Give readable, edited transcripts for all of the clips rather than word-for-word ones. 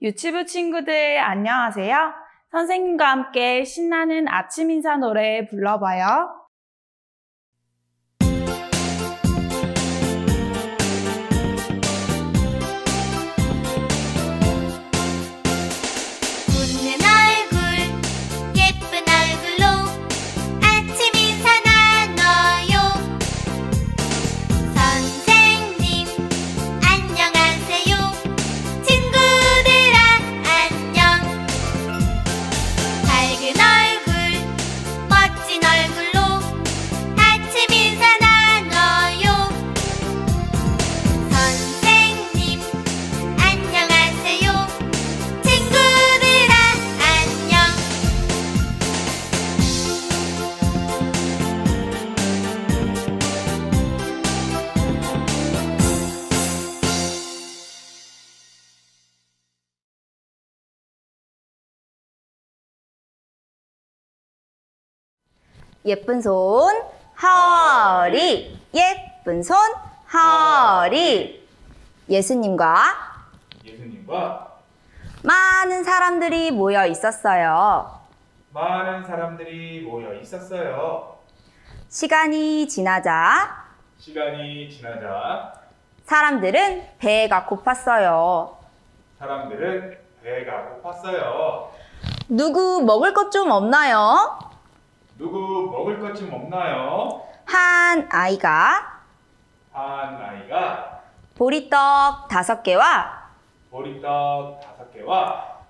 유치부 친구들 안녕하세요. 선생님과 함께 신나는 아침 인사 노래 불러봐요. 예쁜 손, 허리, 예쁜 손, 허리. 예수님과 많은 사람들이 모여 있었어요. 시간이 지나자 사람들은 배가 고팠어요. 누구 먹을 것 좀 없나요? 한 아이가 보리떡 5개와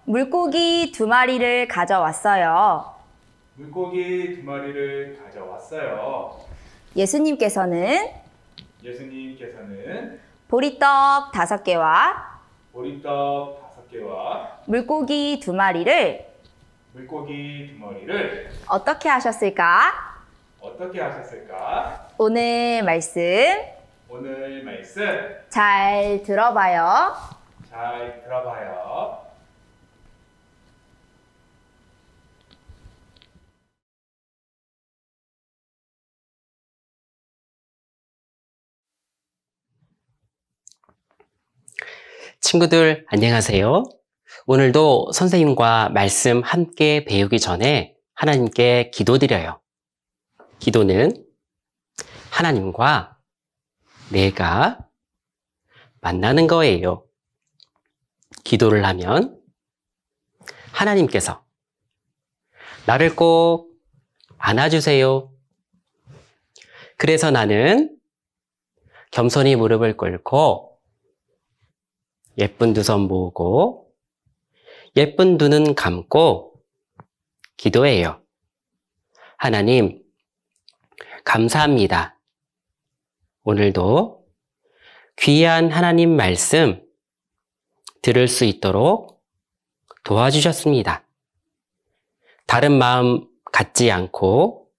물고기 2마리를 가져왔어요. 예수님께서는 보리떡 5개와 물고기 2마리를 어떻게 하셨을까? 오늘 말씀 잘 들어봐요. 친구들 안녕하세요. 오늘도 선생님과 말씀 함께 배우기 전에 하나님께 기도드려요. 기도는 하나님과 내가 만나는 거예요. 기도를 하면 하나님께서 나를 꼭 안아주세요. 그래서 나는 겸손히 무릎을 꿇고 예쁜 두 손 모으고 예쁜 두 눈 감고 기도해요. 하나님, 감사합니다. 오늘도 귀한 하나님 말씀 들을 수 있도록 도와주셨습니다. 다른 마음 갖지 않고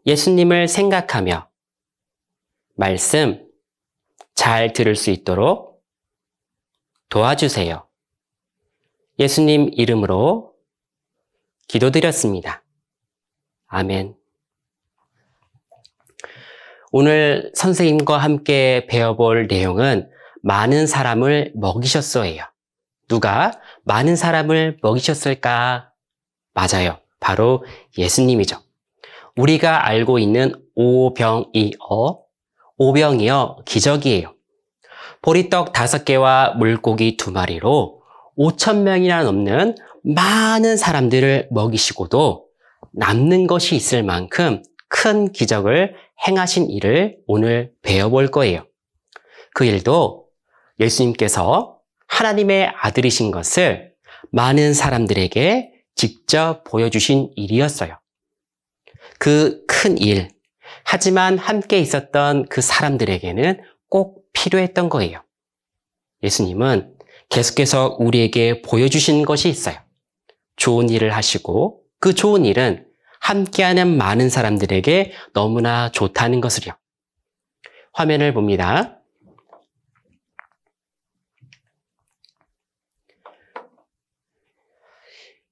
예수님을 생각하며 말씀 잘 들을 수 있도록 도와주세요. 예수님 이름으로 기도드렸습니다. 아멘. 오늘 선생님과 함께 배워볼 내용은 많은 사람을 먹이셨어예요. 누가 많은 사람을 먹이셨을까? 맞아요. 바로 예수님이죠. 우리가 알고 있는 오병이어, 기적이에요. 보리떡 5개와 물고기 2마리로 5,000명이나 넘는 많은 사람들을 먹이시고도 남는 것이 있을 만큼 큰 기적을 행하신 일을 오늘 배워볼 거예요. 그 일도 예수님께서 하나님의 아들이신 것을 많은 사람들에게 직접 보여주신 일이었어요. 그 큰 일, 하지만 함께 있었던 그 사람들에게는 꼭 필요했던 거예요. 예수님은 계속해서 우리에게 보여주신 것이 있어요. 좋은 일을 하시고 그 좋은 일은 함께하는 많은 사람들에게 너무나 좋다는 것을요. 화면을 봅니다.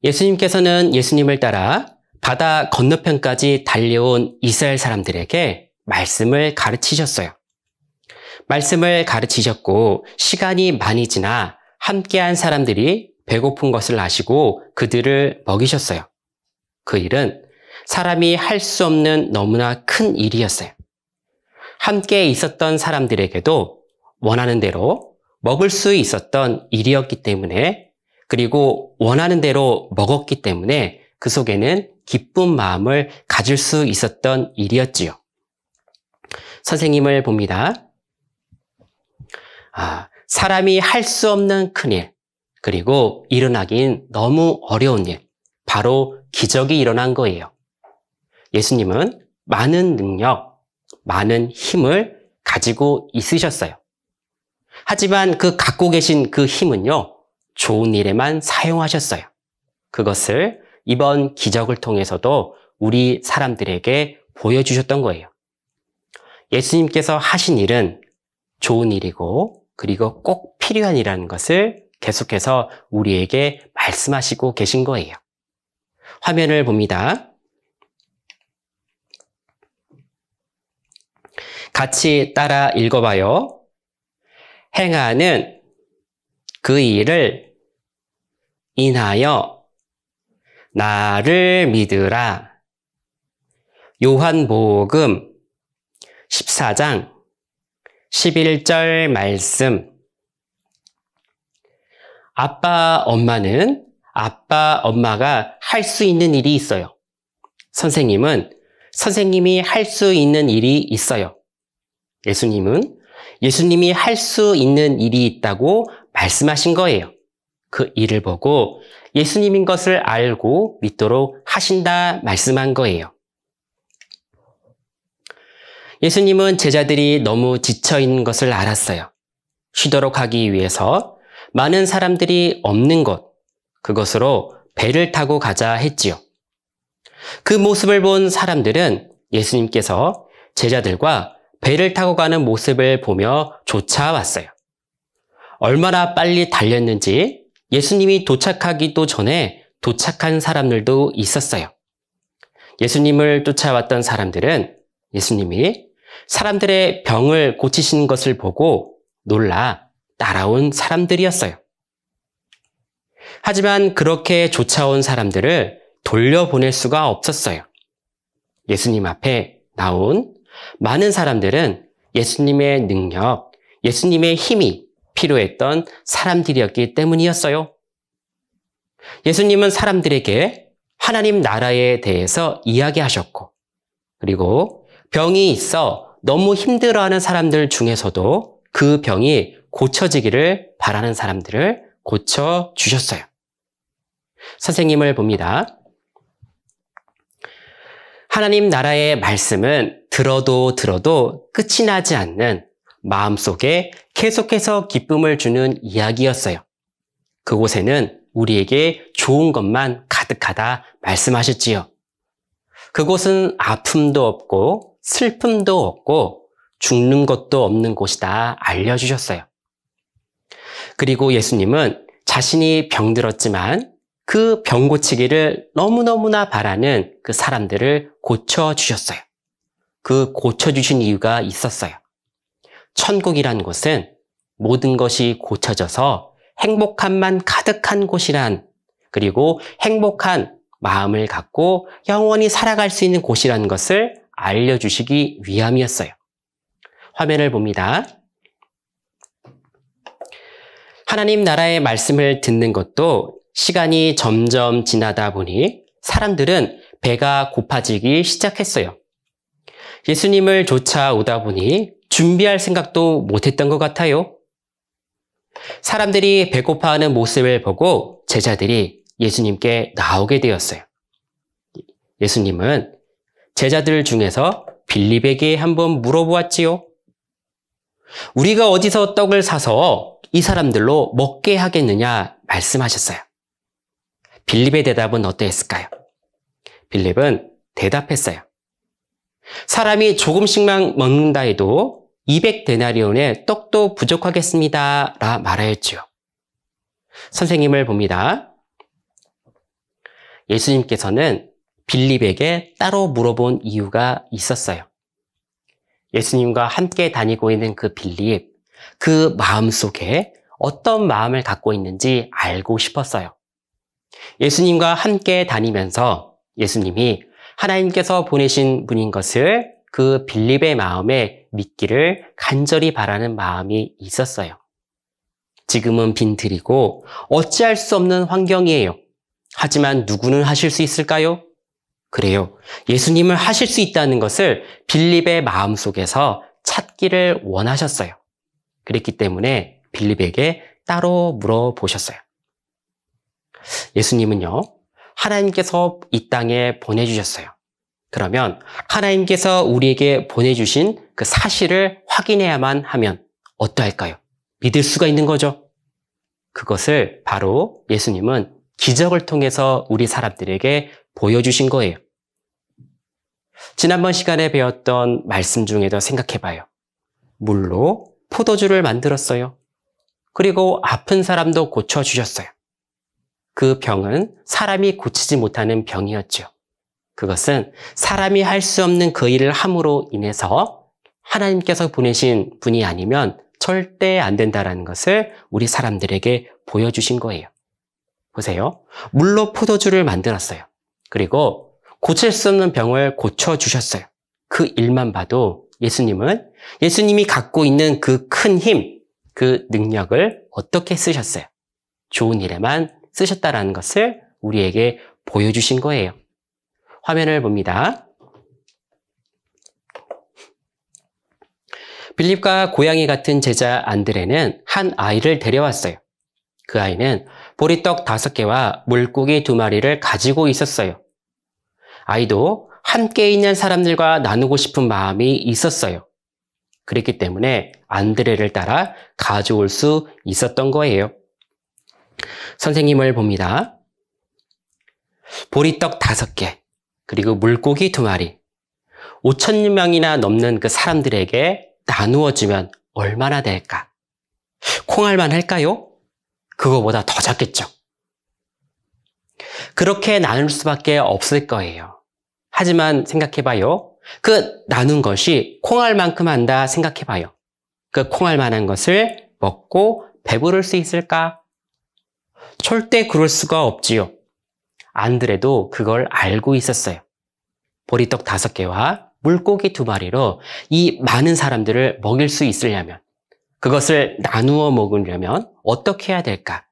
예수님께서는 예수님을 따라 바다 건너편까지 달려온 이스라엘 사람들에게 말씀을 가르치셨어요. 말씀을 가르치셨고 시간이 많이 지나 함께한 사람들이 배고픈 것을 아시고 그들을 먹이셨어요. 그 일은 사람이 할 수 없는 너무나 큰 일이었어요. 함께 있었던 사람들에게도 원하는 대로 먹을 수 있었던 일이었기 때문에, 그리고 원하는 대로 먹었기 때문에 그 속에는 기쁜 마음을 가질 수 있었던 일이었지요. 선생님을 봅니다. 사람이 할 수 없는 큰일, 그리고 일어나긴 너무 어려운 일, 바로 기적이 일어난 거예요. 예수님은 많은 능력, 많은 힘을 가지고 있으셨어요. 하지만 그 갖고 계신 그 힘은요, 좋은 일에만 사용하셨어요. 그것을 이번 기적을 통해서도 우리 사람들에게 보여주셨던 거예요. 예수님께서 하신 일은 좋은 일이고, 그리고 꼭 필요한 일이라는 것을 계속해서 우리에게 말씀하시고 계신 거예요. 화면을 봅니다. 같이 따라 읽어봐요. 행하는 그 일을 인하여 나를 믿으라. 요한복음 14장 11절 말씀. 아빠, 엄마는 아빠, 엄마가 할 수 있는 일이 있어요. 선생님은 선생님이 할 수 있는 일이 있어요. 예수님은 예수님이 할 수 있는 일이 있다고 말씀하신 거예요. 그 일을 보고 예수님인 것을 알고 믿도록 하신다 말씀한 거예요. 예수님은 제자들이 너무 지쳐있는 것을 알았어요. 쉬도록 하기 위해서 많은 사람들이 없는 곳, 그것으로 배를 타고 가자 했지요. 그 모습을 본 사람들은 예수님께서 제자들과 배를 타고 가는 모습을 보며 쫓아왔어요. 얼마나 빨리 달렸는지 예수님이 도착하기도 전에 도착한 사람들도 있었어요. 예수님을 쫓아왔던 사람들은 예수님이 사람들의 병을 고치시는 것을 보고 놀라 따라온 사람들이었어요. 하지만 그렇게 쫓아온 사람들을 돌려보낼 수가 없었어요. 예수님 앞에 나온 많은 사람들은 예수님의 능력, 예수님의 힘이 필요했던 사람들이었기 때문이었어요. 예수님은 사람들에게 하나님 나라에 대해서 이야기하셨고, 그리고 병이 있어 너무 힘들어하는 사람들 중에서도 그 병이 고쳐지기를 바라는 사람들을 고쳐주셨어요. 선생님을 봅니다. 하나님 나라의 말씀은 들어도 끝이 나지 않는 마음속에 계속해서 기쁨을 주는 이야기였어요. 그곳에는 우리에게 좋은 것만 가득하다 말씀하셨지요. 그곳은 아픔도 없고 슬픔도 없고 죽는 것도 없는 곳이다 알려주셨어요. 그리고 예수님은 자신이 병들었지만 그 병 고치기를 너무너무나 바라는 그 사람들을 고쳐주셨어요. 그 고쳐주신 이유가 있었어요. 천국이란 곳은 모든 것이 고쳐져서 행복함만 가득한 곳이란, 그리고 행복한 마음을 갖고 영원히 살아갈 수 있는 곳이라는 것을 알려주시기 위함이었어요. 화면을 봅니다. 하나님 나라의 말씀을 듣는 것도 시간이 점점 지나다 보니 사람들은 배가 고파지기 시작했어요. 예수님을 쫓아오다 보니 준비할 생각도 못했던 것 같아요. 사람들이 배고파하는 모습을 보고 제자들이 예수님께 나오게 되었어요. 예수님은 제자들 중에서 빌립에게 한번 물어보았지요. 우리가 어디서 떡을 사서 이 사람들로 먹게 하겠느냐 말씀하셨어요. 빌립의 대답은 어떠했을까요? 빌립은 대답했어요. 사람이 조금씩만 먹는다 해도 200데나리온의 떡도 부족하겠습니다 라 말하였지요. 선생님을 봅니다. 예수님께서는 빌립에게 따로 물어본 이유가 있었어요. 예수님과 함께 다니고 있는 그 빌립, 그 마음속에 어떤 마음을 갖고 있는지 알고 싶었어요. 예수님과 함께 다니면서 예수님이 하나님께서 보내신 분인 것을 그 빌립의 마음에 믿기를 간절히 바라는 마음이 있었어요. 지금은 빈들이고 어찌할 수 없는 환경이에요. 하지만 누구는 하실 수 있을까요? 그래요. 예수님을 하실 수 있다는 것을 빌립의 마음속에서 찾기를 원하셨어요. 그랬기 때문에 빌립에게 따로 물어보셨어요. 예수님은요, 하나님께서 이 땅에 보내주셨어요. 그러면 하나님께서 우리에게 보내주신 그 사실을 확인해야만 하면 어떠할까요? 믿을 수가 있는 거죠. 그것을 바로 예수님은 기적을 통해서 우리 사람들에게 보여주신 거예요. 지난번 시간에 배웠던 말씀 중에도 생각해봐요. 물로 포도주를 만들었어요. 그리고 아픈 사람도 고쳐주셨어요. 그 병은 사람이 고치지 못하는 병이었죠. 그것은 사람이 할 수 없는 그 일을 함으로 인해서 하나님께서 보내신 분이 아니면 절대 안 된다는 것을 우리 사람들에게 보여주신 거예요. 보세요. 물로 포도주를 만들었어요. 그리고 고칠 수 없는 병을 고쳐주셨어요. 그 일만 봐도 예수님이 갖고 있는 그 큰 힘, 그 능력을 어떻게 쓰셨어요? 좋은 일에만 쓰셨다는 것을 우리에게 보여주신 거예요. 화면을 봅니다. 빌립과 고양이 같은 제자 안드레는 한 아이를 데려왔어요. 그 아이는 보리떡 5개와 물고기 2마리를 가지고 있었어요. 아이도 함께 있는 사람들과 나누고 싶은 마음이 있었어요. 그랬기 때문에 안드레를 따라 가져올 수 있었던 거예요. 선생님을 봅니다. 보리떡 5개, 그리고 물고기 2마리, 5,000명이나 넘는 그 사람들에게 나누어주면 얼마나 될까? 콩알만 할까요? 그거보다 더 작겠죠. 그렇게 나눌 수밖에 없을 거예요. 하지만 생각해봐요. 그 나눈 것이 콩알만큼 한다 생각해봐요. 그 콩알만한 것을 먹고 배부를 수 있을까? 절대 그럴 수가 없지요. 안드레도 그걸 알고 있었어요. 보리떡 5개와 물고기 2마리로 이 많은 사람들을 먹일 수 있으려면, 그것을 나누어 먹으려면 어떻게 해야 될까?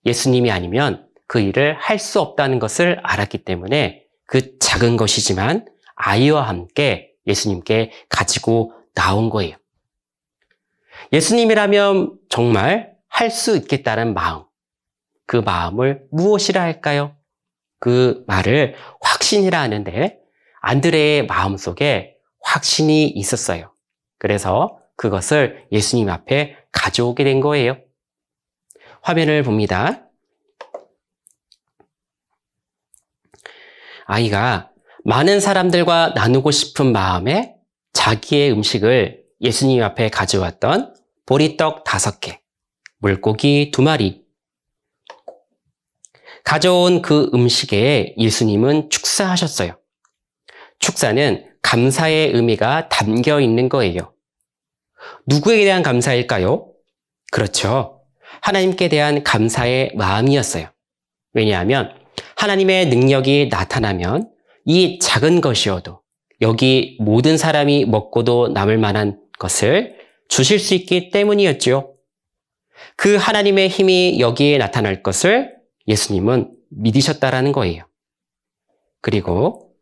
예수님이 아니면 그 일을 할 수 없다는 것을 알았기 때문에 그 작은 것이지만 아이와 함께 예수님께 가지고 나온 거예요. 예수님이라면 정말 할 수 있겠다는 마음, 그 마음을 무엇이라 할까요? 그 말을 확신이라 하는데 안드레의 마음속에 확신이 있었어요. 그래서 그것을 예수님 앞에 가져오게 된 거예요. 화면을 봅니다. 아이가 많은 사람들과 나누고 싶은 마음에 자기의 음식을 예수님 앞에 가져왔던 보리떡 5개, 물고기 2마리. 가져온 그 음식에 예수님은 축사하셨어요. 축사는 감사의 의미가 담겨 있는 거예요. 누구에 대한 감사일까요? 그렇죠. 하나님께 대한 감사의 마음이었어요. 왜냐하면 하나님의 능력이 나타나면 이 작은 것이어도 여기 모든 사람이 먹고도 남을 만한 것을 주실 수 있기 때문이었죠. 그 하나님의 힘이 여기에 나타날 것을 예수님은 믿으셨다라는 거예요. 그리고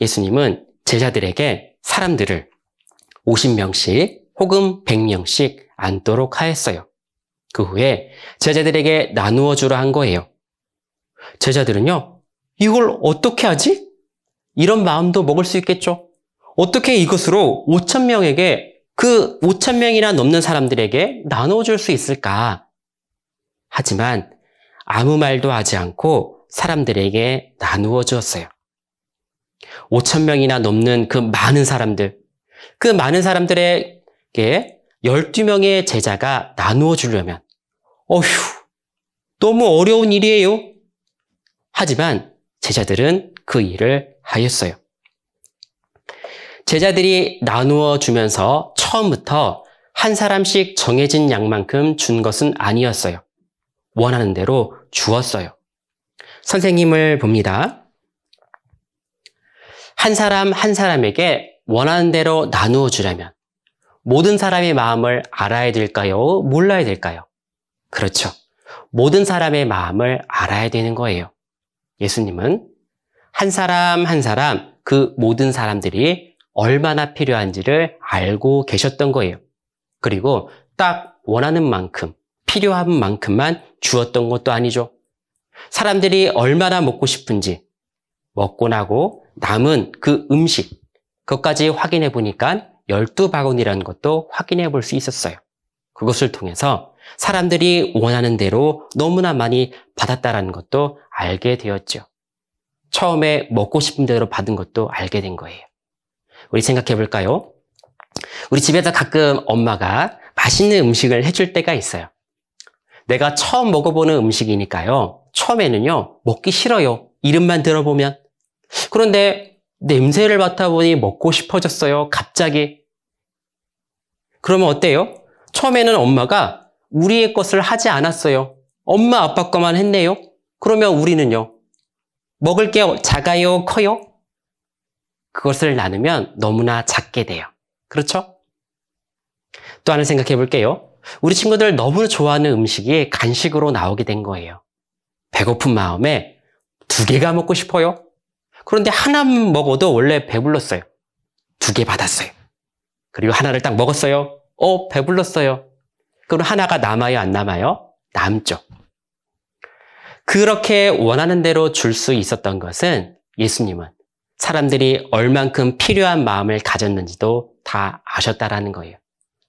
예수님은 제자들에게 사람들을 50명씩 혹은 100명씩 앉도록 하였어요. 그 후에 제자들에게 나누어 주라 한 거예요. 제자들은요, 이걸 어떻게 하지? 이런 마음도 먹을 수 있겠죠? 어떻게 이것으로 5,000명에게, 그 5,000명이나 넘는 사람들에게 나누어 줄 수 있을까? 하지만 아무 말도 하지 않고 사람들에게 나누어 주었어요. 5,000명이나 넘는 그 많은 사람들, 그 많은 사람들에게 12명의 제자가 나누어 주려면 어휴, 너무 어려운 일이에요. 하지만 제자들은 그 일을 하였어요. 제자들이 나누어 주면서 처음부터 한 사람씩 정해진 양만큼 준 것은 아니었어요. 원하는 대로 주었어요. 선생님을 봅니다. 한 사람 한 사람에게 원하는 대로 나누어 주려면 모든 사람의 마음을 알아야 될까요? 몰라야 될까요? 그렇죠. 모든 사람의 마음을 알아야 되는 거예요. 예수님은 한 사람 한 사람 그 모든 사람들이 얼마나 필요한지를 알고 계셨던 거예요. 그리고 딱 원하는 만큼, 필요한 만큼만 주었던 것도 아니죠. 사람들이 얼마나 먹고 싶은지 먹고 나고 남은 그 음식, 그것까지 확인해 보니까 12바구니라는 것도 확인해 볼 수 있었어요. 그것을 통해서 사람들이 원하는 대로 너무나 많이 받았다는 것도 알게 되었죠. 처음에 먹고 싶은 대로 받은 것도 알게 된 거예요. 우리 생각해 볼까요? 우리 집에서 가끔 엄마가 맛있는 음식을 해줄 때가 있어요. 내가 처음 먹어보는 음식이니까요. 처음에는요, 먹기 싫어요. 이름만 들어보면. 그런데 냄새를 맡아보니 먹고 싶어졌어요. 갑자기. 그러면 어때요? 처음에는 엄마가 우리의 것을 하지 않았어요. 엄마, 아빠 거만 했네요. 그러면 우리는요? 먹을 게 작아요? 커요? 그것을 나누면 너무나 작게 돼요. 그렇죠? 또 하나 생각해 볼게요. 우리 친구들 너무 좋아하는 음식이 간식으로 나오게 된 거예요. 배고픈 마음에 2개가 먹고 싶어요. 그런데 하나만 먹어도 원래 배불렀어요. 2개 받았어요. 그리고 하나를 딱 먹었어요. 배불렀어요. 그럼 하나가 남아요, 안 남아요? 남죠. 그렇게 원하는 대로 줄 수 있었던 것은 예수님은 사람들이 얼만큼 필요한 마음을 가졌는지도 다 아셨다라는 거예요.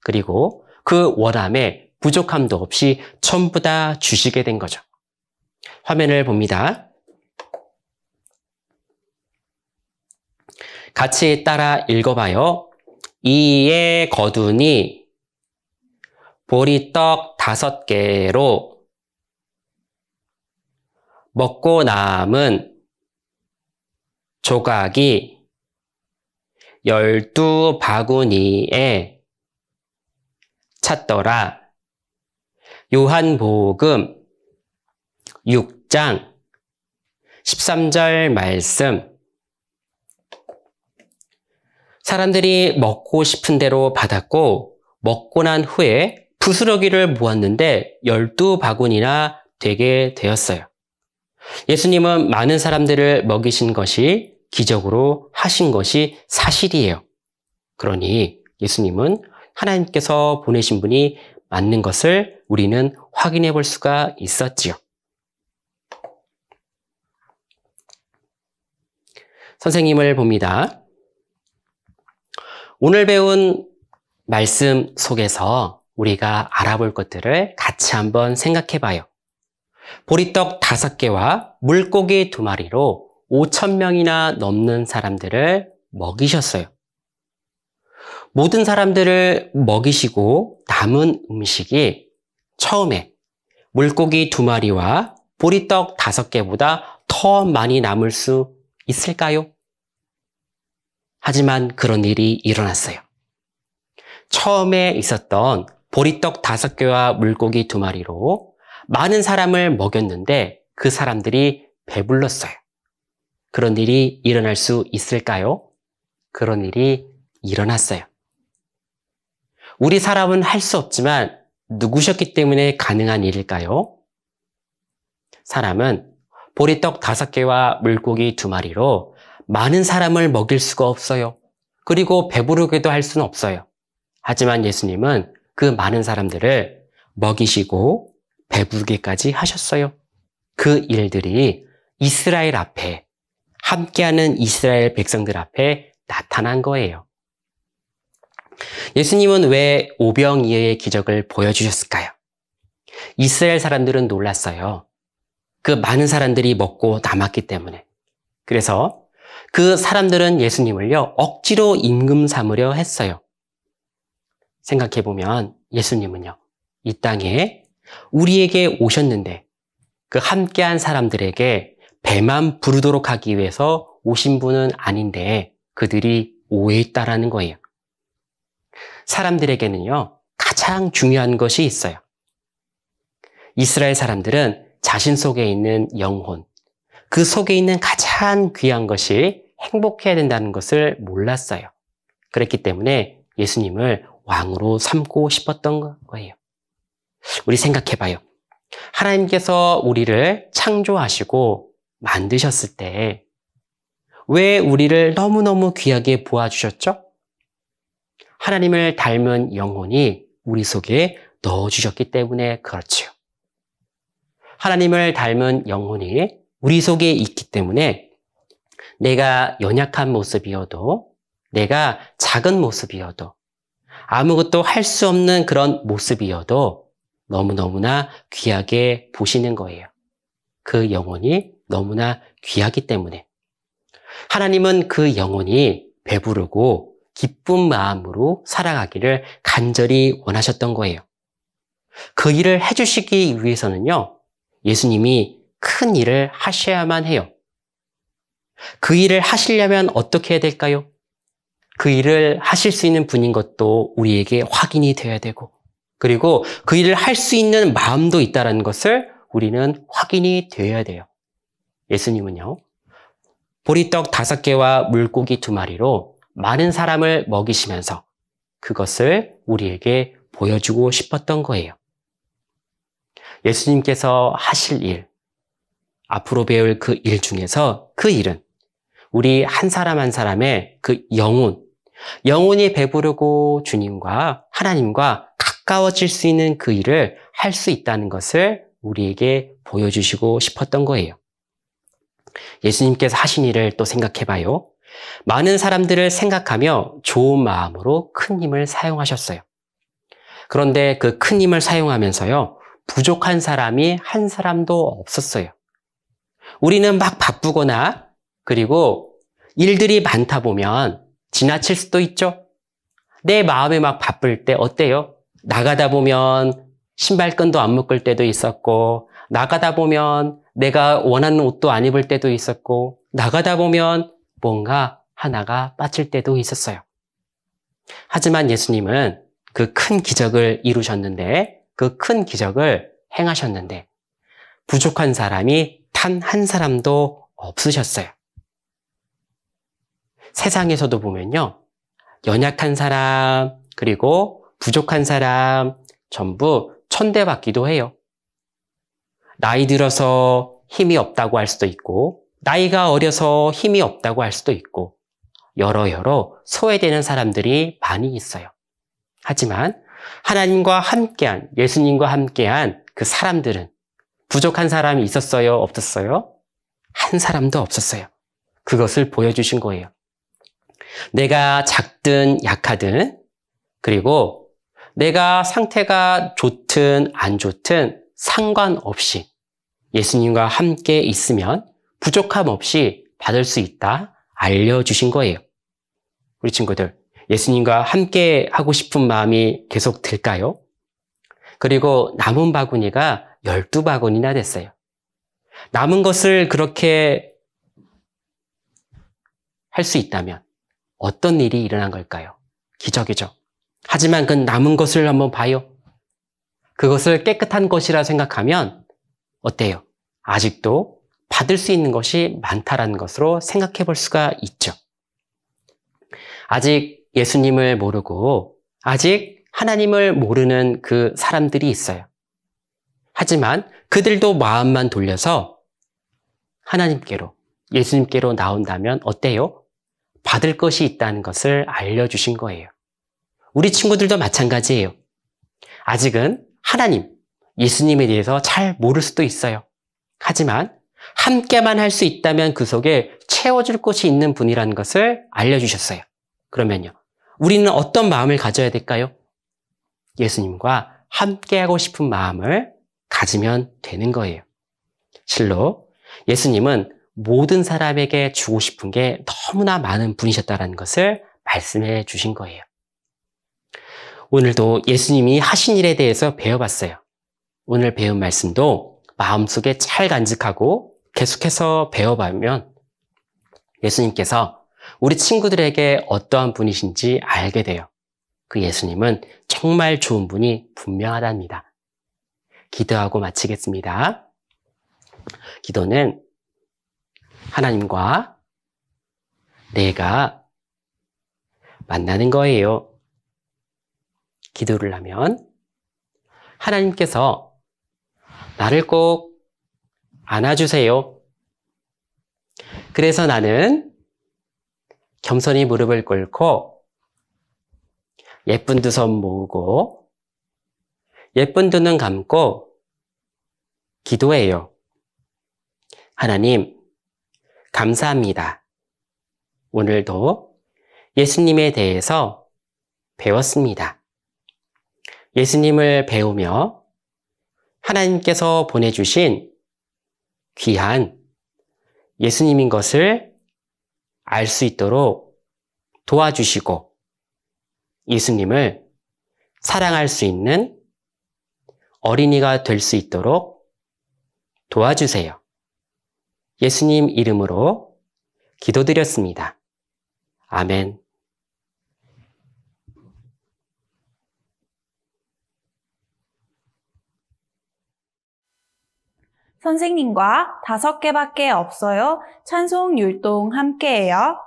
그리고 그 원함에 부족함도 없이 전부 다 주시게 된 거죠. 화면을 봅니다. 같이 따라 읽어봐요. 이에 거두니 보리떡 5개로 먹고 남은 조각이 12바구니에 찼더라. 요한복음 6장 13절 말씀. 사람들이 먹고 싶은 대로 받았고 먹고 난 후에 부스러기를 모았는데 12바구니나 되게 되었어요. 예수님은 많은 사람들을 먹이신 것이 기적으로 하신 것이 사실이에요. 그러니 예수님은 하나님께서 보내신 분이 맞는 것을 우리는 확인해 볼 수가 있었지요. 선생님을 봅니다. 오늘 배운 말씀 속에서 우리가 알아볼 것들을 같이 한번 생각해 봐요. 보리떡 5개와 물고기 2마리로 5,000명이나 넘는 사람들을 먹이셨어요. 모든 사람들을 먹이시고 남은 음식이 처음에 물고기 2마리와 보리떡 5개보다 더 많이 남을 수 있을까요? 하지만 그런 일이 일어났어요. 처음에 있었던 보리떡 5개와 물고기 2마리로 많은 사람을 먹였는데 그 사람들이 배불렀어요. 그런 일이 일어날 수 있을까요? 그런 일이 일어났어요. 우리 사람은 할 수 없지만 누구셨기 때문에 가능한 일일까요? 사람은 보리떡 5개와 물고기 2마리로 많은 사람을 먹일 수가 없어요. 그리고 배부르게도 할 수는 없어요. 하지만 예수님은 그 많은 사람들을 먹이시고 배부르게까지 하셨어요. 그 일들이 이스라엘 앞에, 함께하는 이스라엘 백성들 앞에 나타난 거예요. 예수님은 왜 오병이어의 기적을 보여주셨을까요? 이스라엘 사람들은 놀랐어요. 그 많은 사람들이 먹고 남았기 때문에. 그래서 그 사람들은 예수님을요, 억지로 임금 삼으려 했어요. 생각해보면 예수님은요, 이 땅에 우리에게 오셨는데 그 함께한 사람들에게 배만 부르도록 하기 위해서 오신 분은 아닌데 그들이 오해했다라는 거예요. 사람들에게는요, 가장 중요한 것이 있어요. 이스라엘 사람들은 자신 속에 있는 영혼, 그 속에 있는 가장 귀한 것이 행복해야 된다는 것을 몰랐어요. 그랬기 때문에 예수님을 왕으로 삼고 싶었던 거예요. 우리 생각해봐요. 하나님께서 우리를 창조하시고 만드셨을 때 왜 우리를 너무너무 귀하게 보아주셨죠? 하나님을 닮은 영혼이 우리 속에 넣어주셨기 때문에 그렇지요. 하나님을 닮은 영혼이 우리 속에 있기 때문에 내가 연약한 모습이어도, 내가 작은 모습이어도, 아무것도 할 수 없는 그런 모습이어도 너무너무나 귀하게 보시는 거예요. 그 영혼이 너무나 귀하기 때문에. 하나님은 그 영혼이 배부르고 기쁜 마음으로 살아가기를 간절히 원하셨던 거예요. 그 일을 해주시기 위해서는요, 예수님이 큰 일을 하셔야만 해요. 그 일을 하시려면 어떻게 해야 될까요? 그 일을 하실 수 있는 분인 것도 우리에게 확인이 되어야 되고, 그리고 그 일을 할 수 있는 마음도 있다는 것을 우리는 확인이 되어야 돼요. 예수님은요, 보리떡 5개와 물고기 2마리로 많은 사람을 먹이시면서 그것을 우리에게 보여주고 싶었던 거예요. 예수님께서 하실 일, 앞으로 배울 그 일 중에서 그 일은 우리 한 사람 한 사람의 그 영혼이 배부르고 주님과 하나님과 가까워질 수 있는 그 일을 할 수 있다는 것을 우리에게 보여주시고 싶었던 거예요. 예수님께서 하신 일을 또 생각해봐요. 많은 사람들을 생각하며 좋은 마음으로 큰 힘을 사용하셨어요. 그런데 그 큰 힘을 사용하면서요, 부족한 사람이 한 사람도 없었어요. 우리는 막 바쁘거나 그리고 일들이 많다 보면 지나칠 수도 있죠. 내 마음에 막 바쁠 때 어때요? 나가다 보면 신발끈도 안 묶을 때도 있었고, 나가다 보면 내가 원하는 옷도 안 입을 때도 있었고, 나가다 보면 뭔가 하나가 빠질 때도 있었어요. 하지만 예수님은 그 큰 기적을 이루셨는데, 그 큰 기적을 행하셨는데 부족한 사람이 단 한 사람도 없으셨어요. 세상에서도 보면요, 연약한 사람, 그리고 부족한 사람 전부 천대받기도 해요. 나이 들어서 힘이 없다고 할 수도 있고, 나이가 어려서 힘이 없다고 할 수도 있고, 여러 소외되는 사람들이 많이 있어요. 하지만 하나님과 함께한, 예수님과 함께한 그 사람들은 부족한 사람이 있었어요? 없었어요? 한 사람도 없었어요. 그것을 보여주신 거예요. 내가 작든 약하든, 그리고 내가 상태가 좋든 안 좋든 상관없이 예수님과 함께 있으면 부족함 없이 받을 수 있다 알려주신 거예요. 우리 친구들, 예수님과 함께 하고 싶은 마음이 계속 들까요? 그리고 남은 바구니가 12바구니나 됐어요. 남은 것을 그렇게 할 수 있다면 어떤 일이 일어난 걸까요? 기적이죠. 하지만 그 남은 것을 한번 봐요. 그것을 깨끗한 것이라 생각하면 어때요? 아직도 받을 수 있는 것이 많다라는 것으로 생각해 볼 수가 있죠. 아직 예수님을 모르고 아직 하나님을 모르는 그 사람들이 있어요. 하지만 그들도 마음만 돌려서 하나님께로, 예수님께로 나온다면 어때요? 받을 것이 있다는 것을 알려주신 거예요. 우리 친구들도 마찬가지예요. 아직은 하나님, 예수님에 대해서 잘 모를 수도 있어요. 하지만 함께만 할 수 있다면 그 속에 채워줄 것이 있는 분이라는 것을 알려주셨어요. 그러면요, 우리는 어떤 마음을 가져야 될까요? 예수님과 함께하고 싶은 마음을 가지면 되는 거예요. 실로 예수님은 모든 사람에게 주고 싶은 게 너무나 많은 분이셨다는 것을 말씀해 주신 거예요. 오늘도 예수님이 하신 일에 대해서 배워봤어요. 오늘 배운 말씀도 마음속에 잘 간직하고 계속해서 배워보면 예수님께서 우리 친구들에게 어떠한 분이신지 알게 돼요. 그 예수님은 정말 좋은 분이 분명하답니다. 기도하고 마치겠습니다. 기도는 하나님과 내가 만나는 거예요. 기도를 하면 하나님께서 나를 꼭 안아주세요. 그래서 나는 겸손히 무릎을 꿇고 예쁜 두 손 모으고 예쁜 두 눈 감고 기도해요. 하나님, 감사합니다. 오늘도 예수님에 대해서 배웠습니다. 예수님을 배우며 하나님께서 보내주신 귀한 예수님인 것을 알 수 있도록 도와주시고 예수님을 사랑할 수 있는 어린이가 될 수 있도록 도와주세요. 예수님 이름으로 기도드렸습니다. 아멘. 선생님과 5개밖에 없어요. 찬송 율동 함께해요.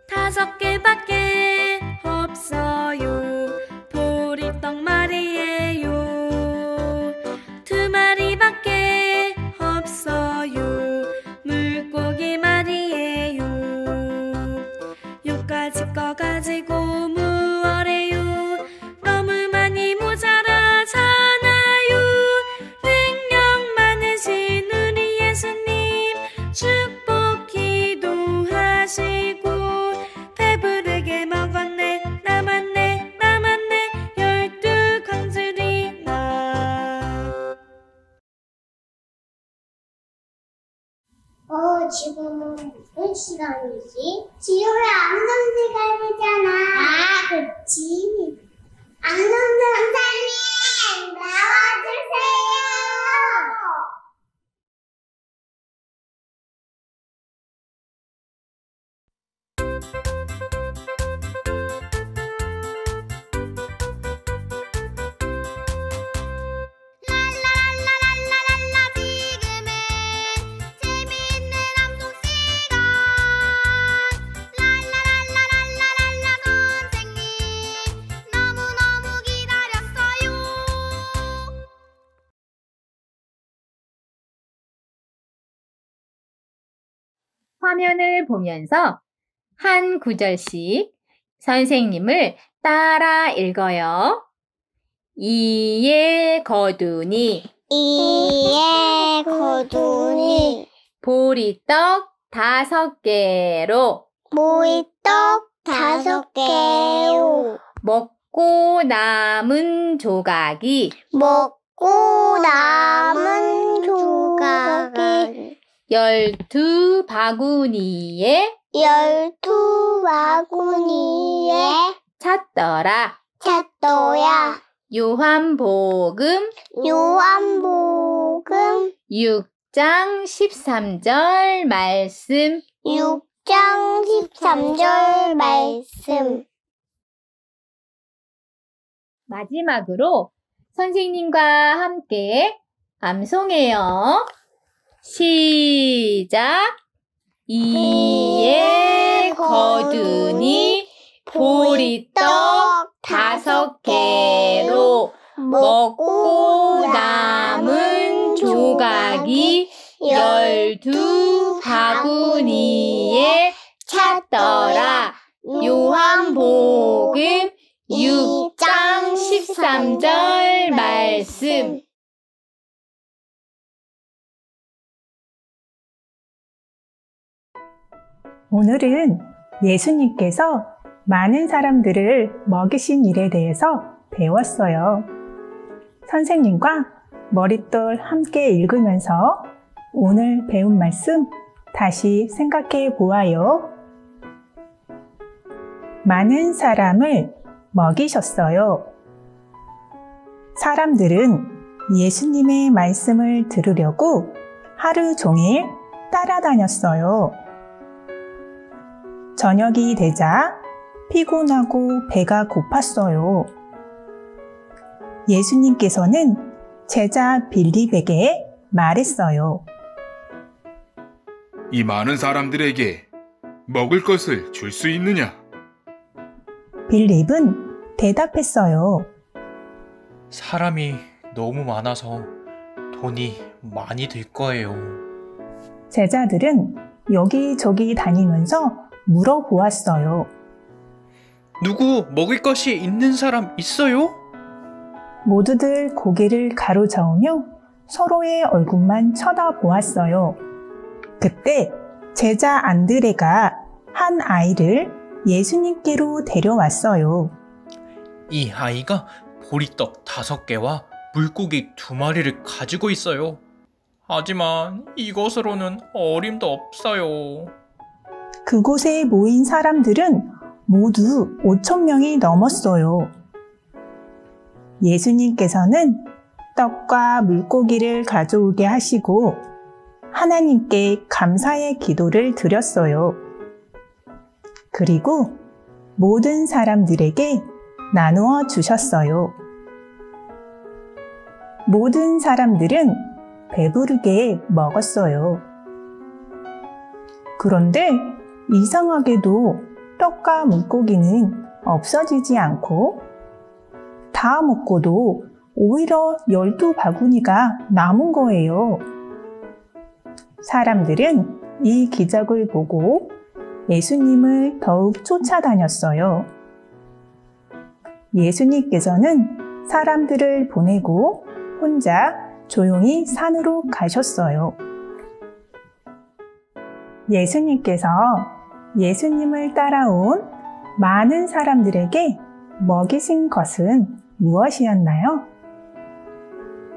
다섯 개밖에 없어요. 보리떡 말이에요. 2마리밖에 없어요. 물고기 말이에요. 6가지 거 가지고 무얼해요. 너무 많이 모자라잖아요. 능력 많으신 우리 예수님 축복 기도하시고 배부르게 먹었네. 남았네 12광줄이나. 지금은 무슨 시간이지? 지효야, 암송 시간이잖아. 아, 그치. 암송 선생님, 나와주세요. 랄라랄라랄라랄라 지금은 재미있는 암송 시간. 랄라랄라랄라랄라 선생님 너무너무 기다렸어요. 화면을 보면서 한 구절씩 선생님을 따라 읽어요. 이에 거두니 이에 거두니 보리떡 5개로 모이떡 5개요. 먹고 남은 조각이 먹고 남은 조각이 12바구니에 12바구니에 찼더라. 찼더야. 요한복음 요한복음 6장 13절 말씀. 6장 13절 말씀. 마지막으로 선생님과 함께 암송해요. 시작. 이에 거두니 보리떡 5개로 먹고 남은 조각이 12바구니에 찼더라. 요한복음 6장 13절 말씀. 오늘은 예수님께서 많은 사람들을 먹이신 일에 대해서 배웠어요. 선생님과 머릿돌 함께 읽으면서 오늘 배운 말씀 다시 생각해 보아요. 많은 사람을 먹이셨어요. 사람들은 예수님의 말씀을 들으려고 하루 종일 따라다녔어요. 저녁이 되자 피곤하고 배가 고팠어요. 예수님께서는 제자 빌립에게 말했어요. 이 많은 사람들에게 먹을 것을 줄 수 있느냐? 빌립은 대답했어요. 사람이 너무 많아서 돈이 많이 들 거예요. 제자들은 여기저기 다니면서 물어보았어요. 누구 먹을 것이 있는 사람 있어요? 모두들 고개를 가로저으며 서로의 얼굴만 쳐다보았어요. 그때 제자 안드레가 한 아이를 예수님께로 데려왔어요. 이 아이가 보리떡 5개와 물고기 2마리를 가지고 있어요. 하지만 이것으로는 어림도 없어요. 그곳에 모인 사람들은 모두 5,000명이 넘었어요. 예수님께서는 떡과 물고기를 가져오게 하시고 하나님께 감사의 기도를 드렸어요. 그리고 모든 사람들에게 나누어 주셨어요. 모든 사람들은 배부르게 먹었어요. 그런데 이상하게도 떡과 물고기는 없어지지 않고 다 먹고도 오히려 12바구니가 남은 거예요. 사람들은 이 기적을 보고 예수님을 더욱 쫓아다녔어요. 예수님께서는 사람들을 보내고 혼자 조용히 산으로 가셨어요. 예수님께서 예수님을 따라온 많은 사람들에게 먹이신 것은 무엇이었나요?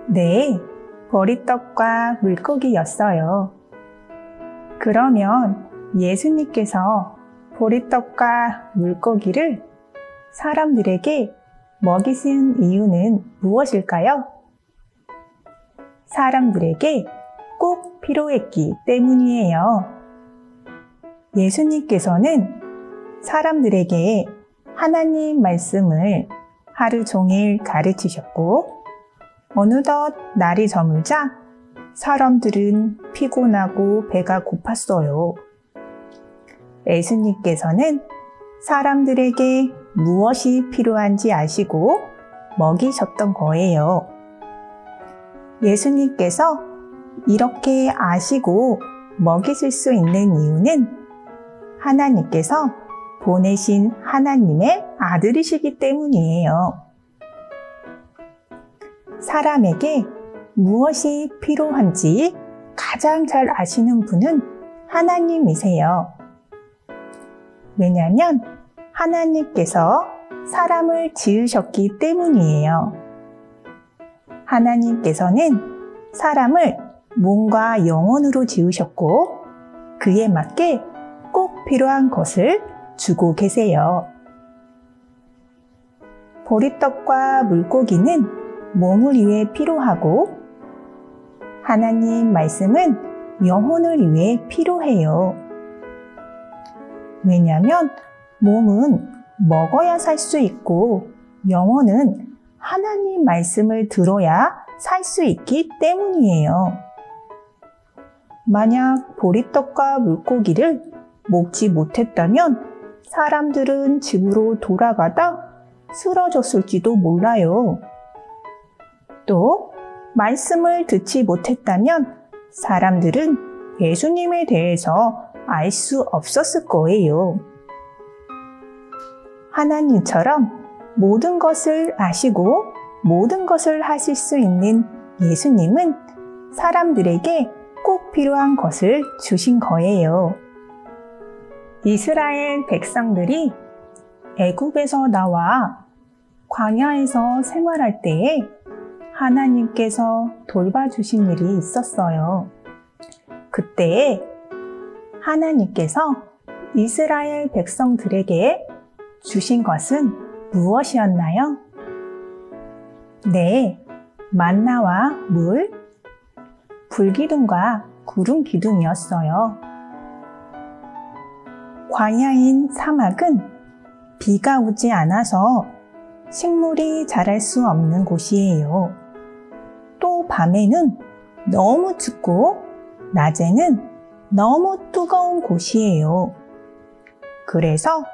네, 보리떡과 물고기였어요. 그러면 예수님께서 보리떡과 물고기를 사람들에게 먹이신 이유는 무엇일까요? 사람들에게 꼭 필요했기 때문이에요. 예수님께서는 사람들에게 하나님 말씀을 하루 종일 가르치셨고 어느덧 날이 저물자 사람들은 피곤하고 배가 고팠어요. 예수님께서는 사람들에게 무엇이 필요한지 아시고 먹이셨던 거예요. 예수님께서 이렇게 아시고 먹이실 수 있는 이유는 하나님께서 보내신 하나님의 아들이시기 때문이에요. 사람에게 무엇이 필요한지 가장 잘 아시는 분은 하나님이세요. 왜냐하면 하나님께서 사람을 지으셨기 때문이에요. 하나님께서는 사람을 몸과 영혼으로 지으셨고 그에 맞게 꼭 필요한 것을 주고 계세요. 보리떡과 물고기는 몸을 위해 필요하고 하나님 말씀은 영혼을 위해 필요해요. 왜냐하면 몸은 먹어야 살 수 있고 영혼은 하나님 말씀을 들어야 살 수 있기 때문이에요. 만약 보리떡과 물고기를 먹지 못했다면 사람들은 집으로 돌아가다 쓰러졌을지도 몰라요. 또 말씀을 듣지 못했다면 사람들은 예수님에 대해서 알 수 없었을 거예요. 하나님처럼 모든 것을 아시고 모든 것을 하실 수 있는 예수님은 사람들에게 꼭 필요한 것을 주신 거예요. 이스라엘 백성들이 애굽에서 나와 광야에서 생활할 때에 하나님께서 돌봐주신 일이 있었어요. 그때에 하나님께서 이스라엘 백성들에게 주신 것은 무엇이었나요? 네, 만나와 물, 불기둥과 구름 기둥이었어요. 광야인 사막은 비가 오지 않아서 식물이 자랄 수 없는 곳이에요. 또 밤에는 너무 춥고 낮에는 너무 뜨거운 곳이에요. 그래서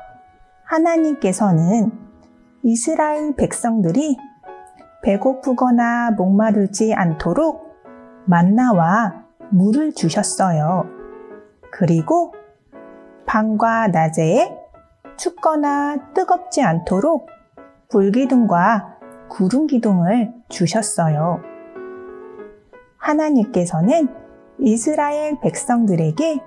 하나님께서는 이스라엘 백성들이 배고프거나 목마르지 않도록 만나와 물을 주셨어요. 그리고 밤과 낮에 춥거나 뜨겁지 않도록 불기둥과 구름기둥을 주셨어요. 하나님께서는 이스라엘 백성들에게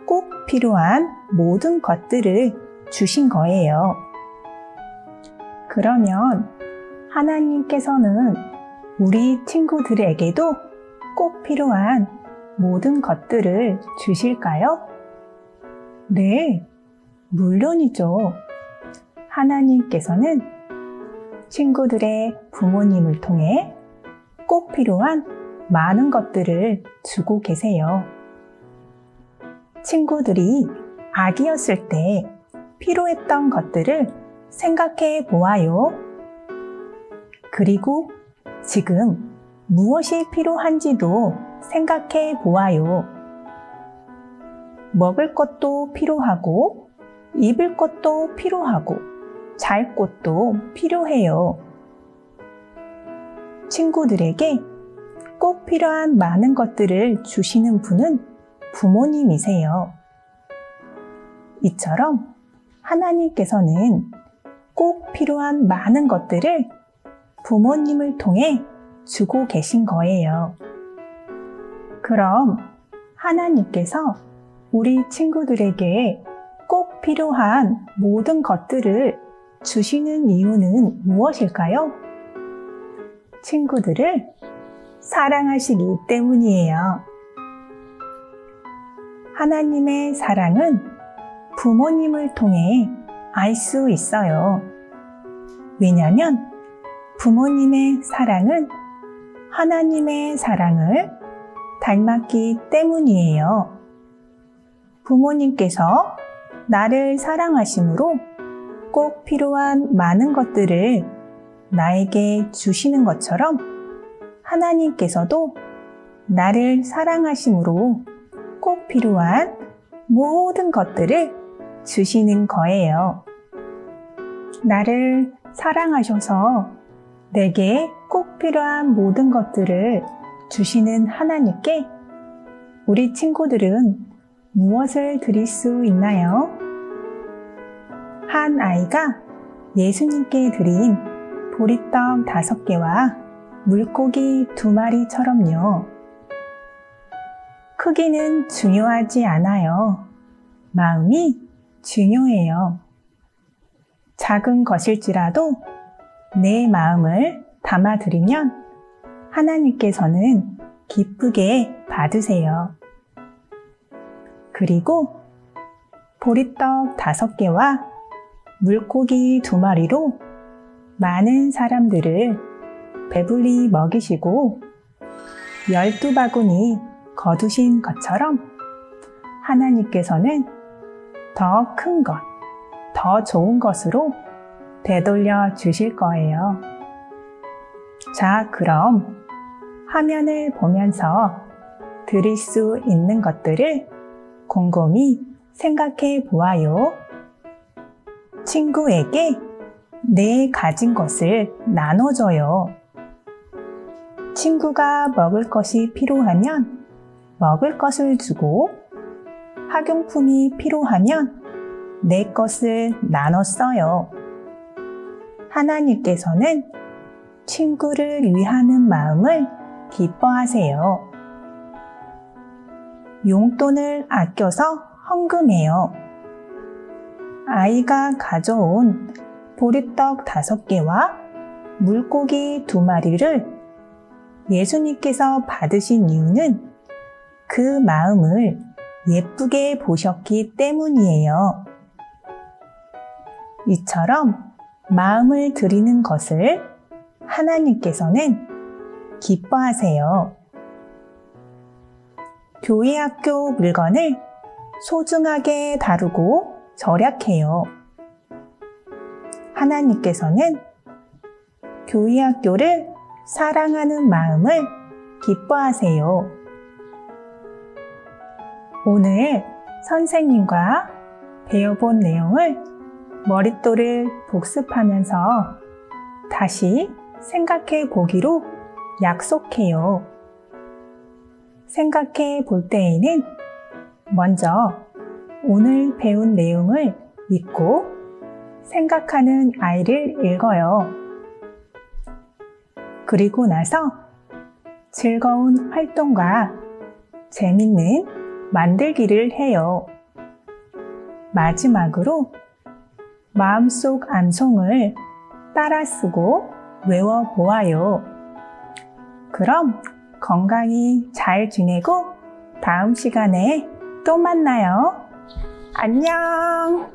꼭 필요한 모든 것들을 주신 거예요. 그러면 하나님께서는 우리 친구들에게도 꼭 필요한 모든 것들을 주실까요? 네, 물론이죠. 하나님께서는 친구들의 부모님을 통해 꼭 필요한 많은 것들을 주고 계세요. 친구들이 아기였을 때 필요했던 것들을 생각해 보아요. 그리고 지금 무엇이 필요한지도 생각해 보아요. 먹을 것도 필요하고, 입을 것도 필요하고, 잘 곳도 필요해요. 친구들에게 꼭 필요한 많은 것들을 주시는 분은 부모님이세요. 이처럼 하나님께서는 꼭 필요한 많은 것들을 부모님을 통해 주고 계신 거예요. 그럼 하나님께서 우리 친구들에게 꼭 필요한 모든 것들을 주시는 이유는 무엇일까요? 친구들을 사랑하시기 때문이에요. 하나님의 사랑은 부모님을 통해 알 수 있어요. 왜냐하면 부모님의 사랑은 하나님의 사랑을 닮았기 때문이에요. 부모님께서 나를 사랑하심으로 꼭 필요한 많은 것들을 나에게 주시는 것처럼 하나님께서도 나를 사랑하심으로 꼭 필요한 모든 것들을 주시는 거예요. 나를 사랑하셔서 내게 꼭 필요한 모든 것들을 주시는 하나님께 우리 친구들은 무엇을 드릴 수 있나요? 한 아이가 예수님께 드린 보리떡 5개와 물고기 2마리처럼요. 크기는 중요하지 않아요. 마음이 중요해요. 작은 것일지라도 내 마음을 담아드리면 하나님께서는 기쁘게 받으세요. 그리고 보리떡 5개와 물고기 2마리로 많은 사람들을 배불리 먹이시고 12바구니 거두신 것처럼 하나님께서는 더 큰 것, 더 좋은 것으로 되돌려 주실 거예요. 자, 그럼 화면을 보면서 드릴 수 있는 것들을 곰곰이 생각해 보아요. 친구에게 내 가진 것을 나눠줘요. 친구가 먹을 것이 필요하면 먹을 것을 주고 학용품이 필요하면 내 것을 나눠 써요. 하나님께서는 친구를 위하는 마음을 기뻐하세요. 용돈을 아껴서 헌금해요. 아이가 가져온 보리떡 5개와 물고기 2마리를 예수님께서 받으신 이유는 그 마음을 예쁘게 보셨기 때문이에요. 이처럼 마음을 드리는 것을 하나님께서는 기뻐하세요. 교회 학교 물건을 소중하게 다루고 절약해요. 하나님께서는 교회 학교를 사랑하는 마음을 기뻐하세요. 오늘 선생님과 배워본 내용을 머릿돌을 복습하면서 다시 생각해 보기로 약속해요. 생각해 볼 때에는 먼저 오늘 배운 내용을 읽고 생각하는 아이를 읽어요. 그리고 나서 즐거운 활동과 재밌는 만들기를 해요. 마지막으로 마음속 암송을 따라 쓰고 외워보아요. 그럼 건강히 잘 지내고 다음 시간에 또 만나요. 안녕!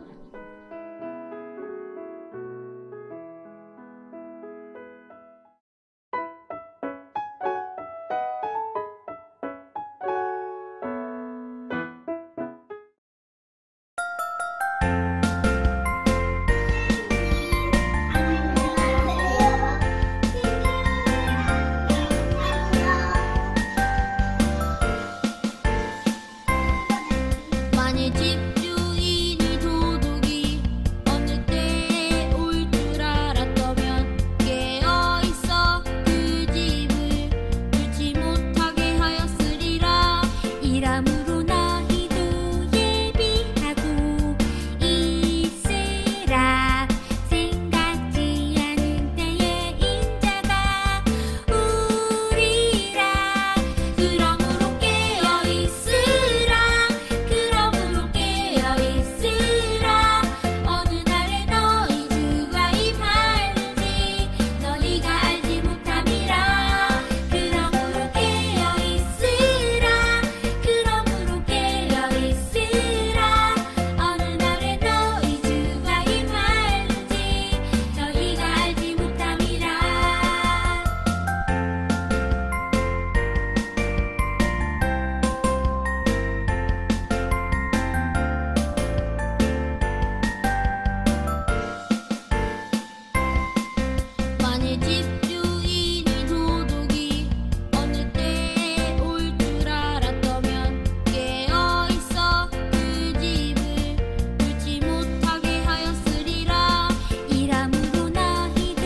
만일 집주인이 도둑이 어느 때에 올 줄 알았더면 깨어있어 그 집을 뚫지 못하게 하였으리라. 이러므로 너희도 예비하고 있으라. 생각지 않은 때에 인자가 오리라. 그러므로 깨어있으라. 그러므로 깨어있으라. 어느 날에 너희 주가 임하는지 너희가 알지 못함이라. 그러므로 깨어있으라. 그러므로 깨어있으라. 어느 날에 너희 주가 임하는지 너희가 알지 못함이라. 만일 집주인이 도둑이 어느 때에 올 줄 알았더면 깨어있어 그 집을 뚫지 못하게 하였으리라. 이러므로 너희도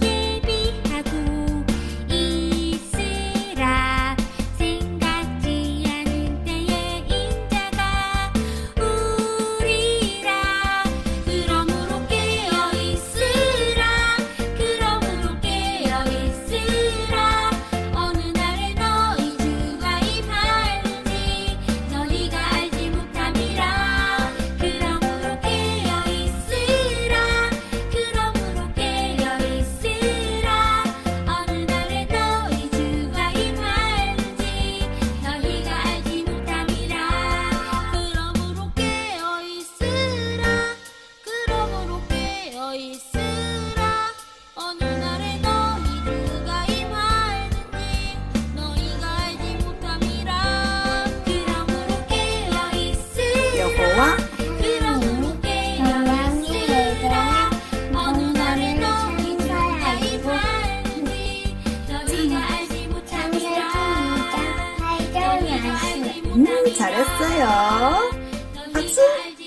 예비하고 있으라. 생각지 않은 때에 인자가 오리라. 그러므로 깨어있으라. 그러므로 깨어있으라. 어느 날에 너희 주가 임하는지 너희가 알지 못함이라. 그러므로 깨어있으라. 그러므로 깨어있으라. 어느 날에 너희 주가 임하는지 너희가 알지 못함이라. 그러므로 깨어있으라. 그러므로 깨어있으라. 어느 날에 너희 주가 임하는지 너희가 알지 못함이라. 그러므로 깨어있으라. 여호와 그러므로 깨어있으라. 어느 날에 너희 주가 임하는지 너희가 알지 못함이라. 너희가 알지 못함이라. 잘했어요. 너희가 알지